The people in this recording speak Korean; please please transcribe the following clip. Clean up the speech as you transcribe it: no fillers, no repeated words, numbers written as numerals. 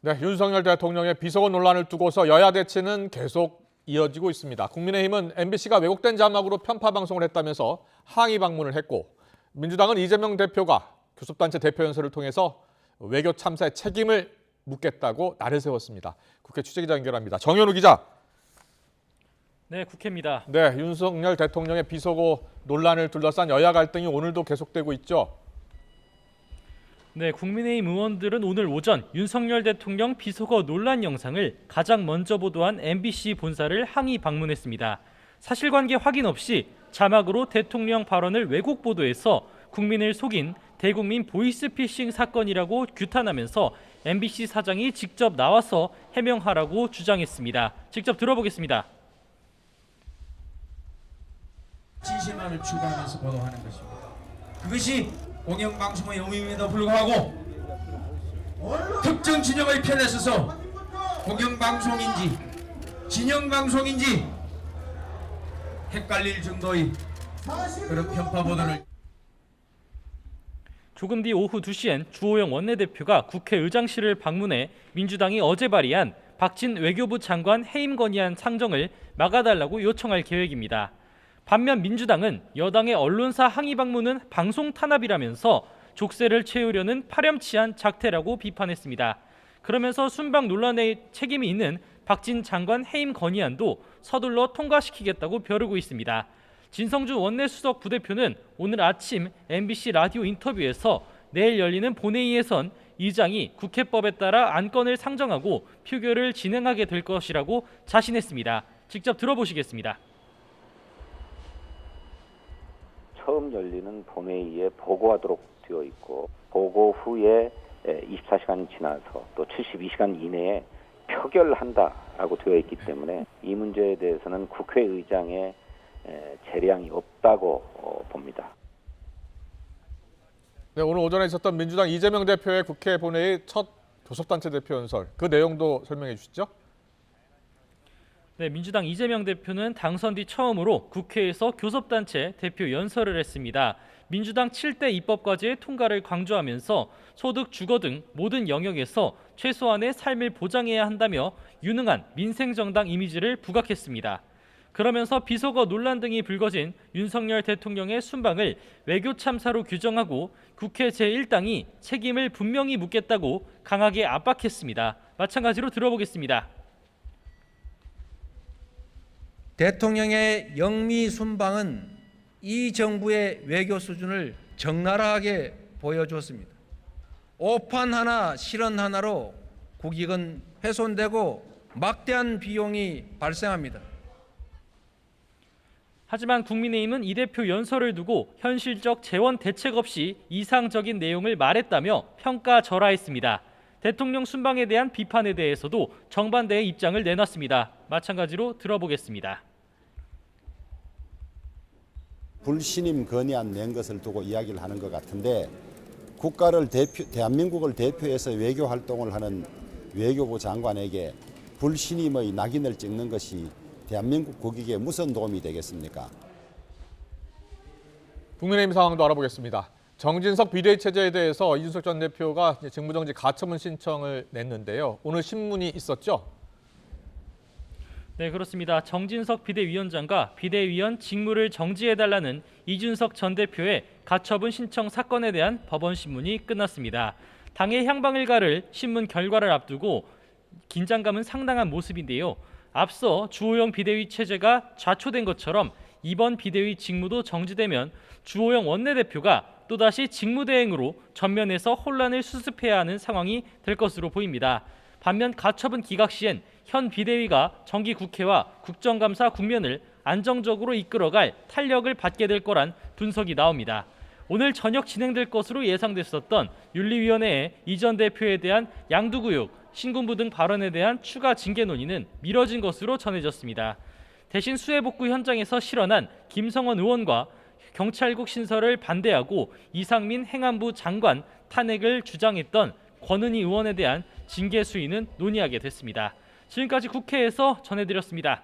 네, 윤석열 대통령의 비속어 논란을 두고서 여야 대치는 계속 이어지고 있습니다. 국민의힘은 MBC가 왜곡된 자막으로 편파 방송을 했다면서 항의 방문을 했고, 민주당은 이재명 대표가 교섭단체 대표 연설을 통해서 외교 참사의 책임을 묻겠다고 날을 세웠습니다. 국회 취재기자 연결합니다. 정현우 기자. 네, 국회입니다. 네, 윤석열 대통령의 비속어 논란을 둘러싼 여야 갈등이 오늘도 계속되고 있죠. 네, 국민의힘 의원들은 오늘 오전 윤석열 대통령 비속어 논란 영상을 가장 먼저 보도한 MBC 본사를 항의 방문했습니다. 사실관계 확인 없이 자막으로 대통령 발언을 왜곡 보도해서 국민을 속인 대국민 보이스피싱 사건이라고 규탄하면서 MBC 사장이 직접 나와서 해명하라고 주장했습니다. 직접 들어보겠습니다. 진실만을 추구하면서 보도하는 것입니다. 그것이 공영방송의 의무임에도 불구하고 특정 진영의 편에 서서 공영방송인지 진영방송인지 헷갈릴 정도의 그런 편파 보도를. 조금 뒤 오후 2시엔 주호영 원내대표가 국회 의장실을 방문해 민주당이 어제 발의한 박진 외교부 장관 해임 건의안 상정을 막아달라고 요청할 계획입니다. 반면 민주당은 여당의 언론사 항의 방문은 방송 탄압이라면서 족쇄를 채우려는 파렴치한 작태라고 비판했습니다. 그러면서 순방 논란에 책임이 있는 박진 장관 해임 건의안도 서둘러 통과시키겠다고 벼르고 있습니다. 진성준 원내수석 부대표는 오늘 아침 MBC 라디오 인터뷰에서 내일 열리는 본회의에선 의장이 국회법에 따라 안건을 상정하고 표결을 진행하게 될 것이라고 자신했습니다. 직접 들어보시겠습니다. 처음 열리는 본회의에 보고하도록 되어 있고, 보고 후에 24시간이 지나서 또 72시간 이내에 표결한다라고 되어 있기 때문에 이 문제에 대해서는 국회의장의 재량이 없다고 봅니다. 네, 오늘 오전에 있었던 민주당 이재명 대표의 국회 본회의 첫 교섭단체 대표 연설, 그 내용도 설명해 주시죠. 네, 민주당 이재명 대표는 당선 뒤 처음으로 국회에서 교섭단체 대표 연설을 했습니다. 민주당 7대 입법과제의 통과를 강조하면서 소득, 주거 등 모든 영역에서 최소한의 삶을 보장해야 한다며 유능한 민생정당 이미지를 부각했습니다. 그러면서 비속어 논란 등이 불거진 윤석열 대통령의 순방을 외교 참사로 규정하고 국회 제1당이 책임을 분명히 묻겠다고 강하게 압박했습니다. 마찬가지로 들어보겠습니다. 대통령의 영미 순방은 이 정부의 외교 수준을 적나라하게 보여주었습니다. 오판 하나, 실언 하나로 국익은 훼손되고 막대한 비용이 발생합니다. 하지만 국민의힘은 이 대표 연설을 두고 현실적 재원 대책 없이 이상적인 내용을 말했다며 평가절하했습니다. 대통령 순방에 대한 비판에 대해서도 정반대의 입장을 내놨습니다. 마찬가지로 들어보겠습니다. 불신임 건의안 낸 것을 두고 이야기를 하는 것 같은데, 대한민국을 대표해서 외교 활동을 하는 외교부 장관에게 불신임의 낙인을 찍는 것이 대한민국 국익에 무슨 도움이 되겠습니까? 국민의힘 상황도 알아보겠습니다. 정진석 비대위 체제에 대해서 이준석 전 대표가 직무정지 가처분 신청을 냈는데요. 오늘 신문이 있었죠? 네, 그렇습니다. 정진석 비대위원장과 비대위원 직무를 정지해달라는 이준석 전 대표의 가처분 신청 사건에 대한 법원 신문이 끝났습니다. 당의 향방을 가를 신문 결과를 앞두고 긴장감은 상당한 모습인데요. 앞서 주호영 비대위 체제가 좌초된 것처럼 이번 비대위 직무도 정지되면 주호영 원내대표가 또다시 직무대행으로 전면에서 혼란을 수습해야 하는 상황이 될 것으로 보입니다. 반면 가처분 기각 시엔 현 비대위가 정기국회와 국정감사 국면을 안정적으로 이끌어갈 탄력을 받게 될 거란 분석이 나옵니다. 오늘 저녁 진행될 것으로 예상됐었던 윤리위원회의 이전 대표에 대한 양두구육, 신군부 등 발언에 대한 추가 징계 논의는 미뤄진 것으로 전해졌습니다. 대신 수해복구 현장에서 실현한 김성원 의원과 경찰국 신설을 반대하고 이상민 행안부 장관 탄핵을 주장했던 권은희 의원에 대한 징계 수위는 논의하게 됐습니다. 지금까지 국회에서 전해드렸습니다.